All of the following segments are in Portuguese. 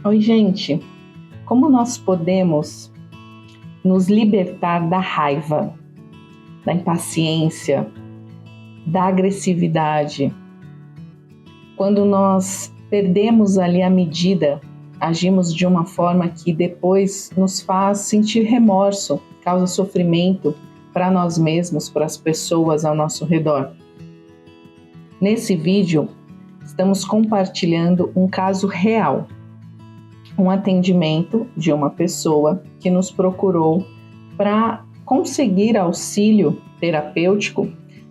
Oi, gente! Como nós podemos nos libertar da raiva, da impaciência, da agressividade? Quando nós perdemos ali a medida, agimos de uma forma que depois nos faz sentir remorso, causa sofrimento para nós mesmos, para as pessoas ao nosso redor. Nesse vídeo, estamos compartilhando um caso real. Um atendimento de uma pessoa que nos procurou para conseguir auxílio terapêutico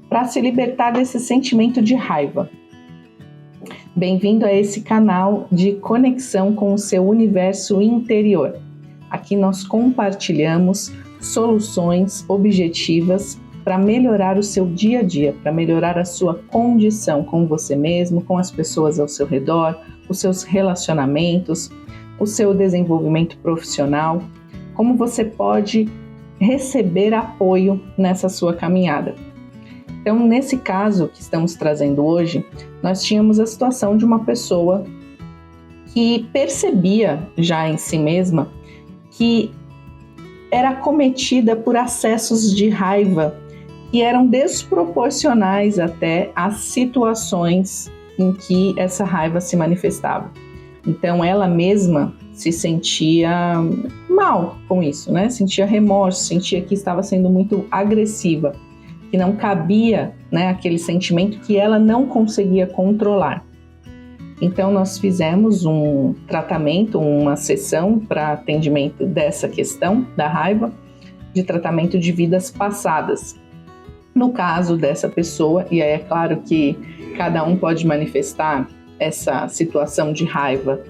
para se libertar desse sentimento de raiva. Bem-vindo a esse canal de conexão com o seu universo interior. Aqui nós compartilhamos soluções objetivas para melhorar o seu dia a dia, para melhorar a sua condição com você mesmo, com as pessoas ao seu redor, os seus relacionamentos, o seu desenvolvimento profissional, como você pode receber apoio nessa sua caminhada. Então, nesse caso que estamos trazendo hoje, nós tínhamos a situação de uma pessoa que percebia já em si mesma que era acometida por acessos de raiva que eram desproporcionais até às situações em que essa raiva se manifestava. Então, ela mesma se sentia mal com isso, né? Sentia remorso, sentia que estava sendo muito agressiva, que não cabia, né, aquele sentimento que ela não conseguia controlar. Então, nós fizemos um tratamento, uma sessão para atendimento dessa questão da raiva, de tratamento de vidas passadas. No caso dessa pessoa, e aí é claro que cada um pode manifestar essa situação de raiva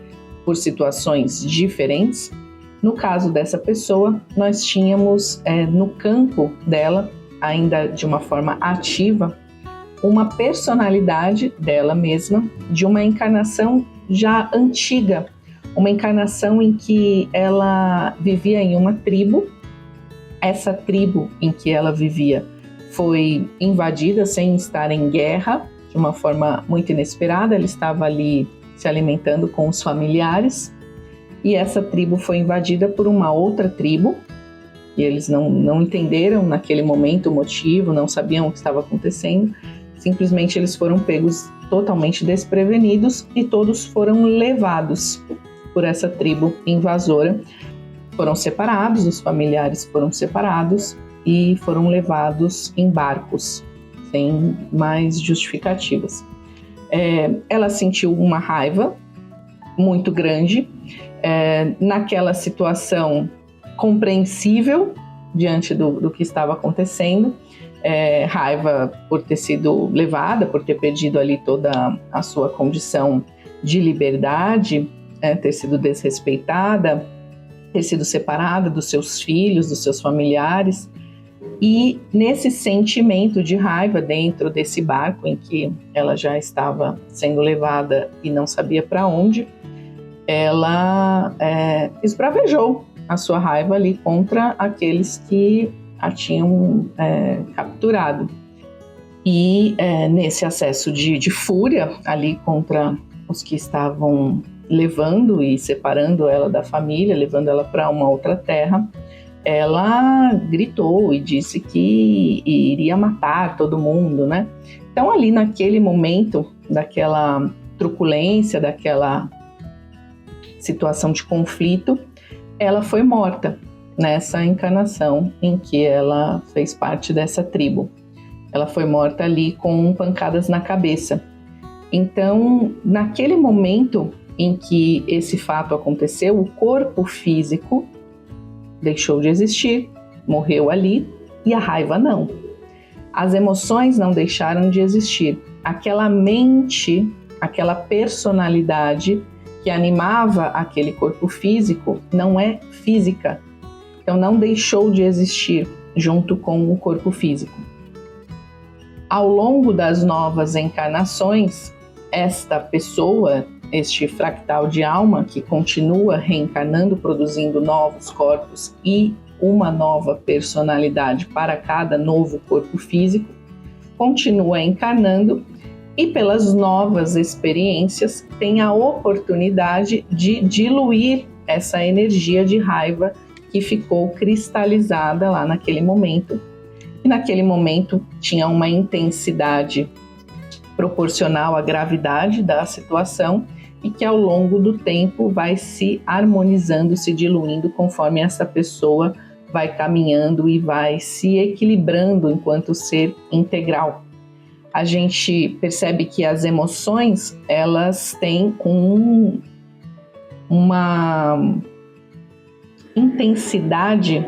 por situações diferentes. No caso dessa pessoa, nós tínhamos no campo dela, ainda de uma forma ativa, uma personalidade dela mesma, de uma encarnação já antiga, uma encarnação em que ela vivia em uma tribo. Essa tribo em que ela vivia foi invadida sem estar em guerra, de uma forma muito inesperada. Ela estava ali se alimentando com os familiares, e essa tribo foi invadida por uma outra tribo, e eles não entenderam naquele momento o motivo, não sabiam o que estava acontecendo, simplesmente eles foram pegos totalmente desprevenidos e todos foram levados por essa tribo invasora, foram separados, os familiares foram separados e foram levados em barcos, sem mais justificativas. Ela sentiu uma raiva muito grande, naquela situação compreensível diante do que estava acontecendo, raiva por ter sido levada, por ter perdido ali toda a sua condição de liberdade, ter sido desrespeitada, ter sido separada dos seus filhos, dos seus familiares. E nesse sentimento de raiva dentro desse barco em que ela já estava sendo levada e não sabia para onde, ela esbravejou a sua raiva ali contra aqueles que a tinham capturado. E nesse acesso de fúria ali contra os que estavam levando e separando ela da família, levando ela para uma outra terra, ela gritou e disse que iria matar todo mundo, né? Então ali naquele momento, daquela truculência, daquela situação de conflito, ela foi morta nessa encarnação em que ela fez parte dessa tribo. Ela foi morta ali com pancadas na cabeça. Então, naquele momento em que esse fato aconteceu, o corpo físico deixou de existir, morreu ali, e a raiva não. As emoções não deixaram de existir. Aquela mente, aquela personalidade que animava aquele corpo físico não é física. Então não deixou de existir junto com o corpo físico. Ao longo das novas encarnações, esta pessoa, este fractal de alma que continua reencarnando, produzindo novos corpos e uma nova personalidade para cada novo corpo físico, continua encarnando e pelas novas experiências tem a oportunidade de diluir essa energia de raiva que ficou cristalizada lá naquele momento. E naquele momento tinha uma intensidade proporcional à gravidade da situação e que ao longo do tempo vai se harmonizando, se diluindo conforme essa pessoa vai caminhando e vai se equilibrando enquanto ser integral. A gente percebe que as emoções, elas têm uma intensidade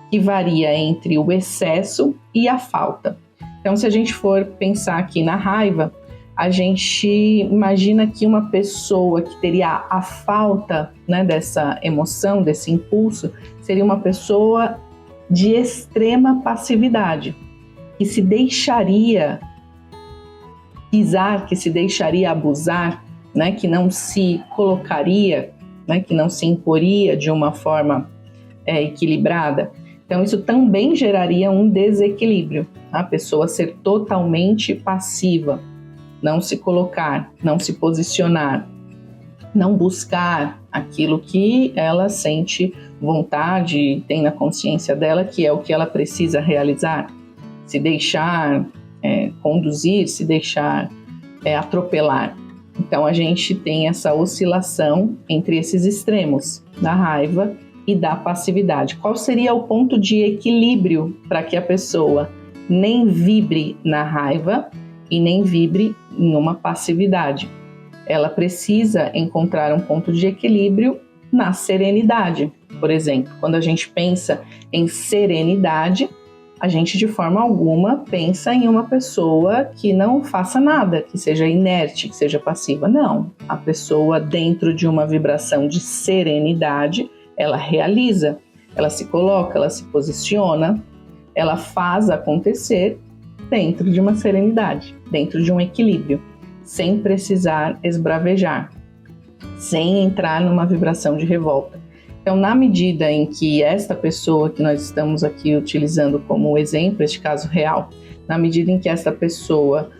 que varia entre o excesso e a falta. Então, se a gente for pensar aqui na raiva, a gente imagina que uma pessoa que teria a falta, né, dessa emoção, desse impulso, seria uma pessoa de extrema passividade, que se deixaria pisar, que se deixaria abusar, né, que não se colocaria, né, que não se imporia de uma forma equilibrada. Então, isso também geraria um desequilíbrio, a pessoa ser totalmente passiva, não se colocar, não se posicionar, não buscar aquilo que ela sente vontade, tem na consciência dela, que é o que ela precisa realizar, se deixar conduzir, se deixar atropelar. Então, a gente tem essa oscilação entre esses extremos, da raiva e da passividade. Qual seria o ponto de equilíbrio para que a pessoa nem vibre na raiva e nem vibre em uma passividade? Ela precisa encontrar um ponto de equilíbrio na serenidade. Por exemplo, quando a gente pensa em serenidade, a gente de forma alguma pensa em uma pessoa que não faça nada, que seja inerte, que seja passiva. Não, a pessoa dentro de uma vibração de serenidade, ela realiza, ela se coloca, ela se posiciona, ela faz acontecer dentro de uma serenidade, dentro de um equilíbrio, sem precisar esbravejar, sem entrar numa vibração de revolta. Então, na medida em que esta pessoa que nós estamos aqui utilizando como exemplo, este caso real, na medida em que esta pessoa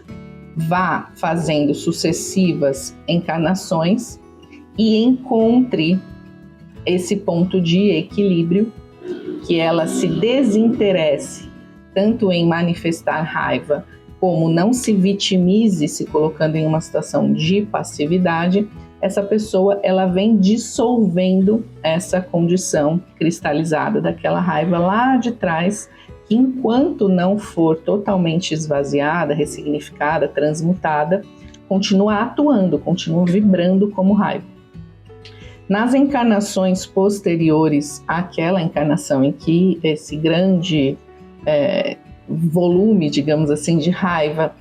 vá fazendo sucessivas encarnações e encontre esse ponto de equilíbrio, que ela se desinteresse tanto em manifestar raiva, como não se vitimize se colocando em uma situação de passividade, essa pessoa ela vem dissolvendo essa condição cristalizada daquela raiva lá de trás, que enquanto não for totalmente esvaziada, ressignificada, transmutada, continua atuando, continua vibrando como raiva. Nas encarnações posteriores àquela encarnação em que esse grande volume, digamos assim, de raiva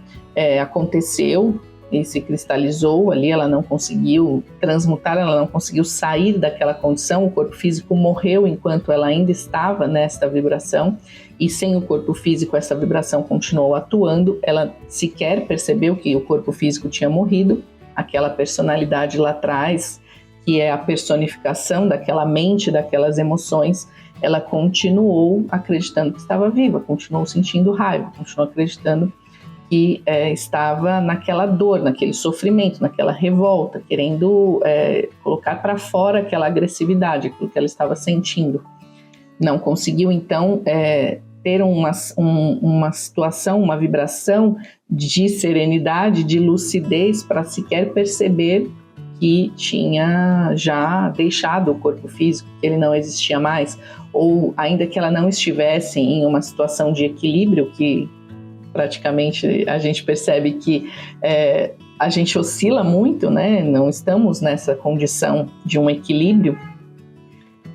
aconteceu e se cristalizou ali, ela não conseguiu transmutar, ela não conseguiu sair daquela condição, o corpo físico morreu enquanto ela ainda estava nesta vibração, e sem o corpo físico essa vibração continuou atuando, ela sequer percebeu que o corpo físico tinha morrido, aquela personalidade lá atrás, que é a personificação daquela mente, daquelas emoções, ela continuou acreditando que estava viva, continuou sentindo raiva, continuou acreditando que estava naquela dor, naquele sofrimento, naquela revolta, querendo colocar para fora aquela agressividade, aquilo que ela estava sentindo. Não conseguiu, então, ter uma situação, uma vibração de serenidade, de lucidez, para sequer perceber que tinha já deixado o corpo físico, que ele não existia mais, ou ainda que ela não estivesse em uma situação de equilíbrio, que praticamente a gente percebe que a gente oscila muito, né? Não estamos nessa condição de um equilíbrio,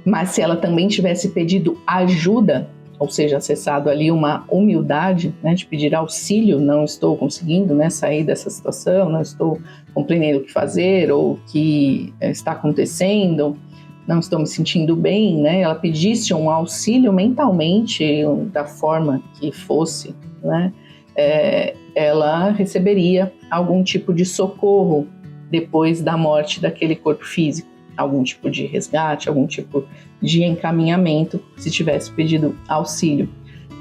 mas se ela também tivesse pedido ajuda, ou seja, acessado ali uma humildade, né, de pedir auxílio, não estou conseguindo, né, sair dessa situação, não estou compreendendo o que fazer ou o que está acontecendo, não estou me sentindo bem, né, ela pedisse um auxílio mentalmente, da forma que fosse, né, ela receberia algum tipo de socorro depois da morte daquele corpo físico, algum tipo de resgate, algum tipo de encaminhamento, se tivesse pedido auxílio.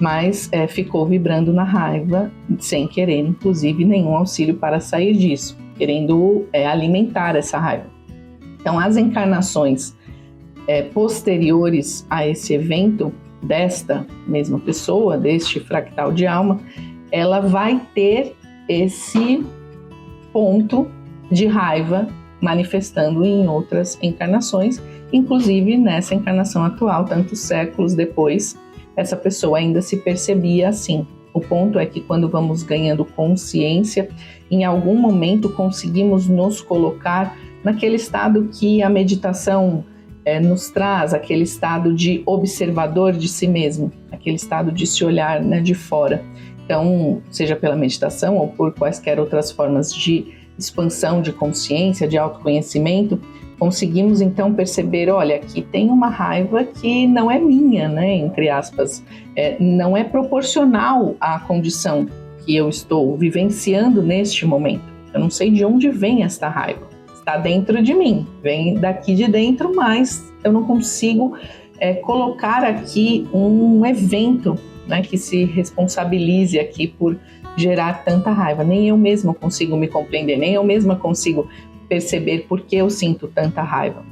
mas ficou vibrando na raiva, sem querer, inclusive, nenhum auxílio para sair disso, querendo alimentar essa raiva. Então, as encarnações posteriores a esse evento, desta mesma pessoa, deste fractal de alma, ela vai ter esse ponto de raiva manifestando em outras encarnações, inclusive nessa encarnação atual, tantos séculos depois, essa pessoa ainda se percebia assim. O ponto é que quando vamos ganhando consciência, em algum momento conseguimos nos colocar naquele estado que a meditação nos traz, aquele estado de observador de si mesmo, aquele estado de se olhar, né, de fora. Então, seja pela meditação ou por quaisquer outras formas de expansão de consciência, de autoconhecimento, conseguimos então perceber, olha, aqui tem uma raiva que não é minha, né, entre aspas, não é proporcional à condição que eu estou vivenciando neste momento. Eu não sei de onde vem esta raiva, está dentro de mim, vem daqui de dentro, mas eu não consigo colocar aqui um evento, né, que se responsabilize aqui por gerar tanta raiva. Nem eu mesma consigo me compreender, nem eu mesma consigo perceber por que eu sinto tanta raiva,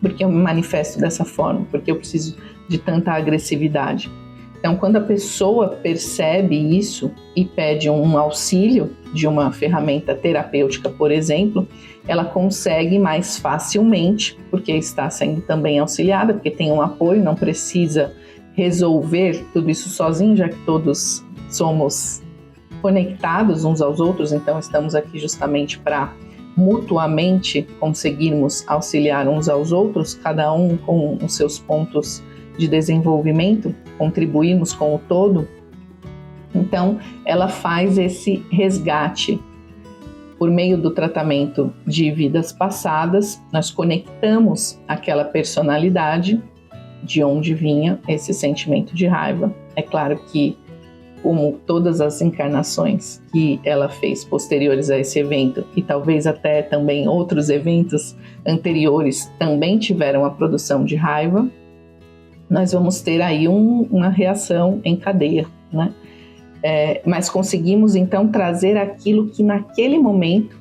por que eu me manifesto dessa forma, por que eu preciso de tanta agressividade. Então, quando a pessoa percebe isso e pede um auxílio de uma ferramenta terapêutica, por exemplo, ela consegue mais facilmente, porque está sendo também auxiliada, porque tem um apoio, não precisa resolver tudo isso sozinho, já que todos somos conectados uns aos outros, então estamos aqui justamente para mutuamente conseguirmos auxiliar uns aos outros, cada um com os seus pontos de desenvolvimento, contribuirmos com o todo. Então, ela faz esse resgate. Por meio do tratamento de vidas passadas, nós conectamos aquela personalidade de onde vinha esse sentimento de raiva. É claro que, como todas as encarnações que ela fez posteriores a esse evento, e talvez até também outros eventos anteriores também tiveram a produção de raiva, nós vamos ter aí uma reação em cadeia, né? Mas conseguimos então trazer aquilo que naquele momento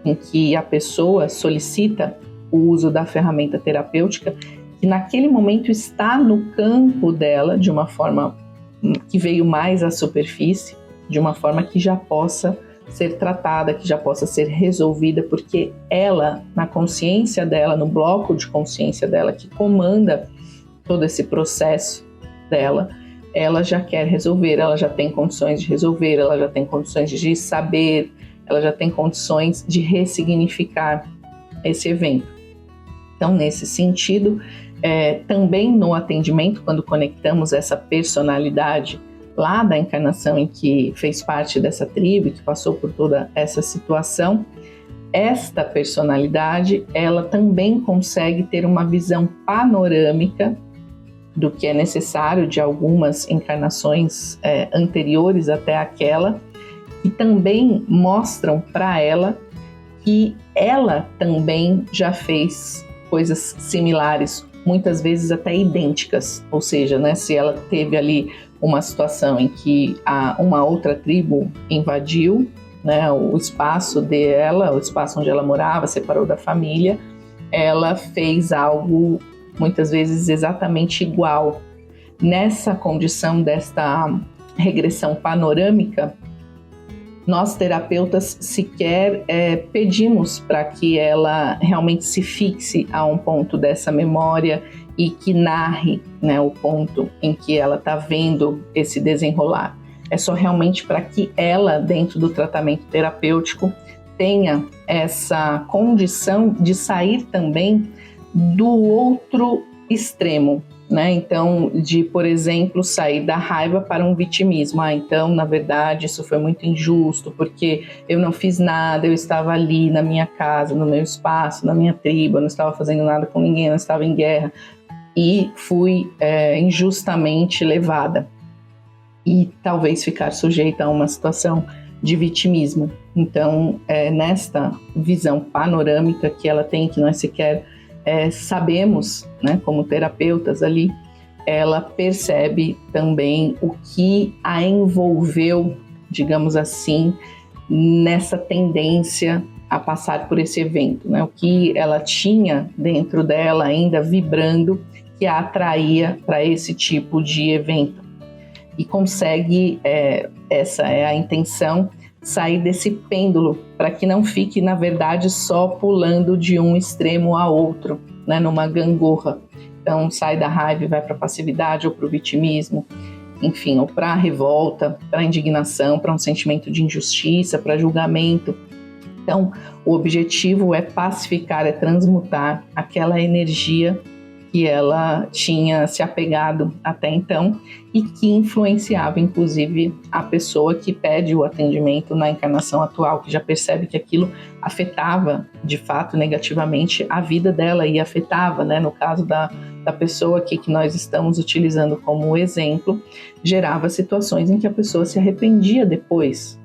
em que a pessoa solicita o uso da ferramenta terapêutica, que naquele momento está no campo dela de uma forma que veio mais à superfície, de uma forma que já possa ser tratada, que já possa ser resolvida, porque ela, na consciência dela, no bloco de consciência dela, que comanda todo esse processo dela, ela já quer resolver, ela já tem condições de resolver, ela já tem condições de saber, ela já tem condições de ressignificar esse evento. Então, nesse sentido, também no atendimento, quando conectamos essa personalidade lá da encarnação em que fez parte dessa tribo, que passou por toda essa situação, esta personalidade, ela também consegue ter uma visão panorâmica do que é necessário de algumas encarnações anteriores até aquela, e também mostram para ela que ela também já fez coisas similares, muitas vezes até idênticas, ou seja, né, se ela teve ali uma situação em que uma outra tribo invadiu, né, o espaço dela, o espaço onde ela morava, separou da família, ela fez algo muitas vezes exatamente igual. Nessa condição desta regressão panorâmica, nós terapeutas sequer pedimos para que ela realmente se fixe a um ponto dessa memória e que narre, né, o ponto em que ela está vendo esse desenrolar. É só realmente para que ela, dentro do tratamento terapêutico, tenha essa condição de sair também do outro extremo, né? Então, de, por exemplo, sair da raiva para um vitimismo. Então, na verdade, isso foi muito injusto, porque eu não fiz nada, eu estava ali na minha casa, no meu espaço, na minha tribo, eu não estava fazendo nada com ninguém, eu não estava em guerra, e fui injustamente levada. E talvez ficar sujeita a uma situação de vitimismo. Então, nesta visão panorâmica que ela tem, que nós sequer sabemos, né, como terapeutas ali, ela percebe também o que a envolveu, digamos assim, nessa tendência a passar por esse evento, né? O que ela tinha dentro dela ainda vibrando que a atraía para esse tipo de evento. E consegue, essa é a intenção, sair desse pêndulo, para que não fique, na verdade, só pulando de um extremo a outro, né, numa gangorra. Então, sai da raiva e vai para a passividade ou para o vitimismo, enfim, ou para a revolta, para a indignação, para um sentimento de injustiça, para julgamento. Então, o objetivo é pacificar, é transmutar aquela energia que ela tinha se apegado até então e que influenciava, inclusive, a pessoa que pede o atendimento na encarnação atual, que já percebe que aquilo afetava, de fato, negativamente a vida dela e afetava, né, no caso da pessoa aqui que nós estamos utilizando como exemplo, gerava situações em que a pessoa se arrependia depois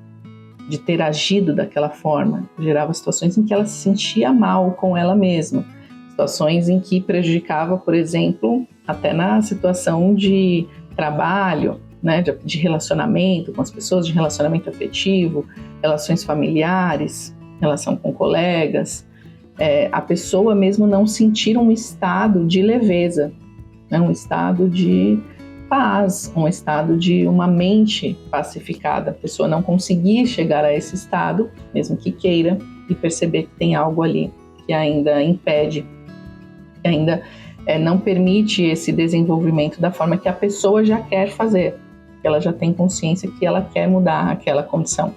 de ter agido daquela forma, gerava situações em que ela se sentia mal com ela mesma, situações em que prejudicava, por exemplo, até na situação de trabalho, né, de relacionamento com as pessoas, de relacionamento afetivo, relações familiares, relação com colegas, a pessoa mesmo não sentir um estado de leveza, né, um estado de paz, um estado de uma mente pacificada, a pessoa não conseguir chegar a esse estado, mesmo que queira, e perceber que tem algo ali que ainda impede, que ainda não permite esse desenvolvimento da forma que a pessoa já quer fazer, que ela já tem consciência que ela quer mudar aquela condição.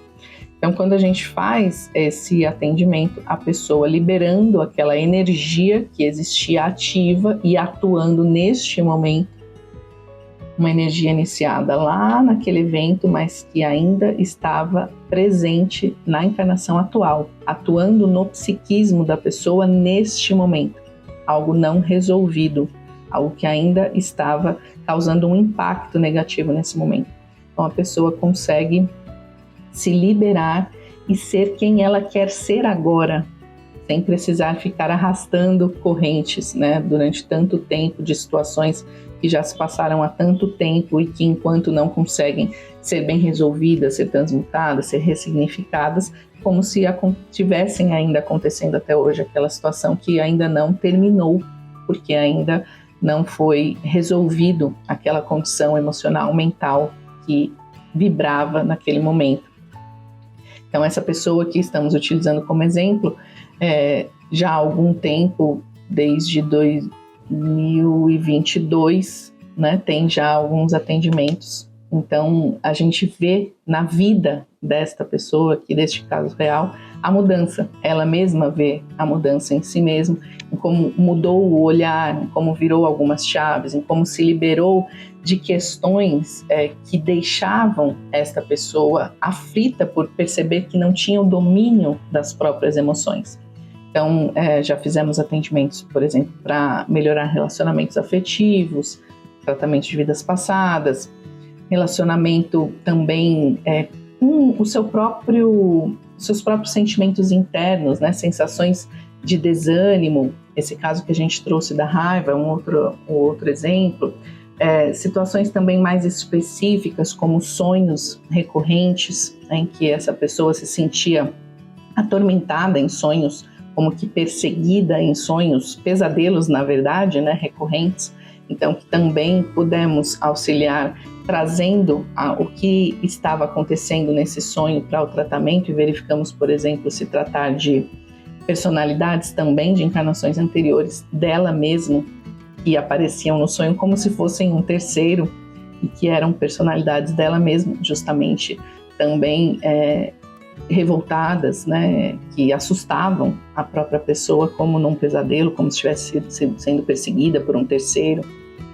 Então, quando a gente faz esse atendimento, a pessoa liberando aquela energia que existia ativa e atuando neste momento, uma energia iniciada lá naquele evento, mas que ainda estava presente na encarnação atual, atuando no psiquismo da pessoa neste momento, algo não resolvido, algo que ainda estava causando um impacto negativo nesse momento. Então a pessoa consegue se liberar e ser quem ela quer ser agora, sem precisar ficar arrastando correntes, né, durante tanto tempo de situações que já se passaram há tanto tempo e que, enquanto não conseguem ser bem resolvidas, ser transmutadas, ser ressignificadas, como se tivessem ainda acontecendo até hoje, aquela situação que ainda não terminou, porque ainda não foi resolvido aquela condição emocional, mental que vibrava naquele momento. Então, essa pessoa que estamos utilizando como exemplo, já há algum tempo, desde 2022, né, tem já alguns atendimentos. Então, a gente vê na vida desta pessoa, aqui deste caso real, a mudança. Ela mesma vê a mudança em si mesma, em como mudou o olhar, em como virou algumas chaves, em como se liberou de questões que deixavam esta pessoa aflita por perceber que não tinha o domínio das próprias emoções. Então, já fizemos atendimentos, por exemplo, para melhorar relacionamentos afetivos, tratamento de vidas passadas, relacionamento também com o seus próprios sentimentos internos, né? Sensações de desânimo, esse caso que a gente trouxe da raiva, um outro exemplo, situações também mais específicas, como sonhos recorrentes, em que essa pessoa se sentia atormentada em sonhos, como que perseguida em sonhos, pesadelos, na verdade, né, recorrentes. Então, que também pudemos auxiliar trazendo o que estava acontecendo nesse sonho para o tratamento e verificamos, por exemplo, se tratar de personalidades também de encarnações anteriores dela mesma, que apareciam no sonho como se fossem um terceiro e que eram personalidades dela mesma, justamente também revoltadas, né, que assustavam a própria pessoa como num pesadelo, como se estivesse sendo perseguida por um terceiro,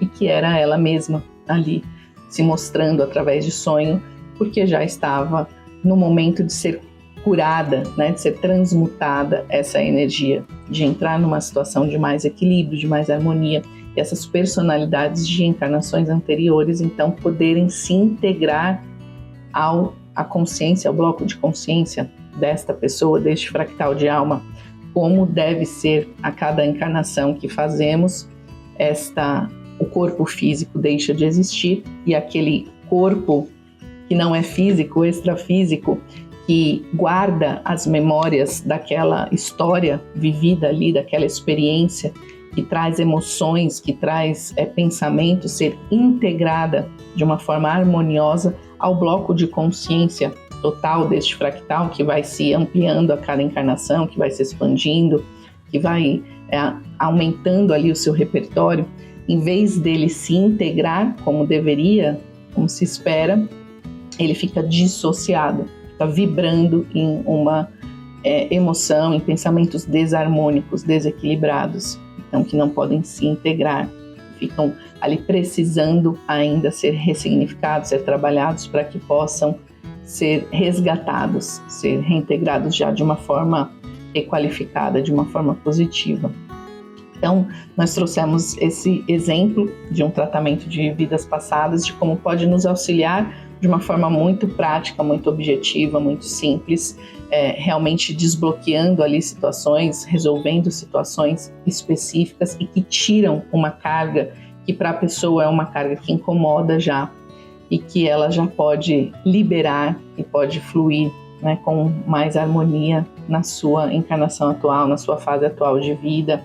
e que era ela mesma ali se mostrando através de sonho, porque já estava no momento de ser curada, né, de ser transmutada essa energia, de entrar numa situação de mais equilíbrio, de mais harmonia, e essas personalidades de encarnações anteriores, então, poderem se integrar à consciência, ao bloco de consciência desta pessoa, deste fractal de alma, como deve ser a cada encarnação que fazemos esta o corpo físico deixa de existir e aquele corpo que não é físico, extrafísico, que guarda as memórias daquela história vivida ali, daquela experiência, que traz emoções, que traz pensamentos, ser integrada de uma forma harmoniosa ao bloco de consciência total deste fractal, que vai se ampliando a cada encarnação, que vai se expandindo, que vai aumentando ali o seu repertório. Em vez dele se integrar como deveria, como se espera, ele fica dissociado, fica vibrando em uma emoção, em pensamentos desarmônicos, desequilibrados, então que não podem se integrar, ficam ali precisando ainda ser ressignificados, ser trabalhados para que possam ser resgatados, ser reintegrados já de uma forma requalificada, de uma forma positiva. Então, nós trouxemos esse exemplo de um tratamento de vidas passadas, de como pode nos auxiliar de uma forma muito prática, muito objetiva, muito simples, realmente desbloqueando ali situações, resolvendo situações específicas e que tiram uma carga que para a pessoa é uma carga que incomoda já e que ela já pode liberar e pode fluir, né, com mais harmonia na sua encarnação atual, na sua fase atual de vida.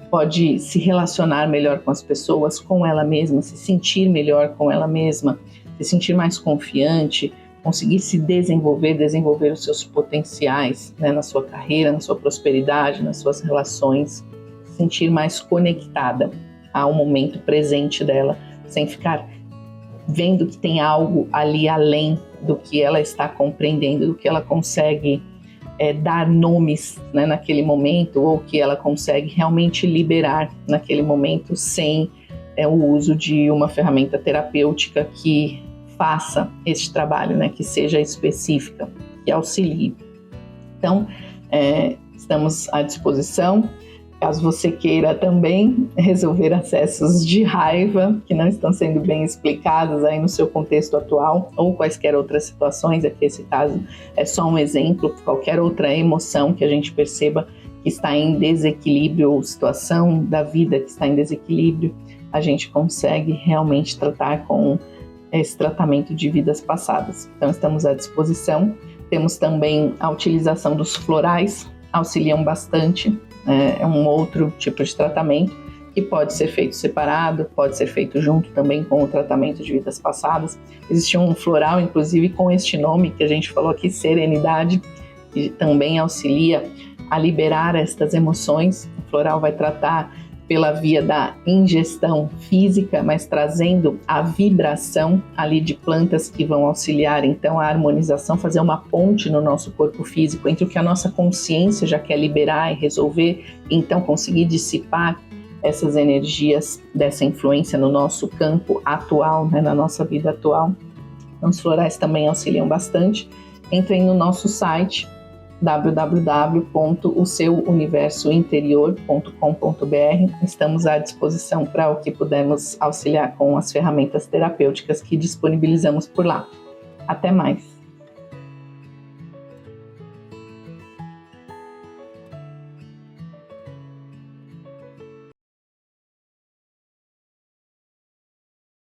Pode se relacionar melhor com as pessoas, com ela mesma, se sentir melhor com ela mesma, se sentir mais confiante, conseguir se desenvolver os seus potenciais, né, na sua carreira, na sua prosperidade, nas suas relações, se sentir mais conectada ao momento presente dela, sem ficar vendo que tem algo ali além do que ela está compreendendo, do que ela consegue dar nomes, né, naquele momento, ou que ela consegue realmente liberar naquele momento sem o uso de uma ferramenta terapêutica que faça esse trabalho, né, que seja específica, que auxilie. Então, estamos à disposição. Caso você queira também resolver acessos de raiva que não estão sendo bem explicados aí no seu contexto atual, ou quaisquer outras situações, aqui esse caso é só um exemplo, qualquer outra emoção que a gente perceba que está em desequilíbrio, ou situação da vida que está em desequilíbrio, a gente consegue realmente tratar com esse tratamento de vidas passadas. Então estamos à disposição. Temos também a utilização dos florais, auxiliam bastante. É um outro tipo de tratamento que pode ser feito separado, pode ser feito junto também com o tratamento de vidas passadas. Existe um floral, inclusive, com este nome que a gente falou aqui, Serenidade, que também auxilia a liberar estas emoções. O floral vai tratar pela via da ingestão física, mas trazendo a vibração ali de plantas que vão auxiliar, então, a harmonização, fazer uma ponte no nosso corpo físico entre o que a nossa consciência já quer liberar e resolver, e então conseguir dissipar essas energias dessa influência no nosso campo atual, né, na nossa vida atual. Então, os florais também auxiliam bastante. Entrem no nosso site www.oseuuniversointerior.com.br. Estamos à disposição para o que pudermos auxiliar com as ferramentas terapêuticas que disponibilizamos por lá. Até mais!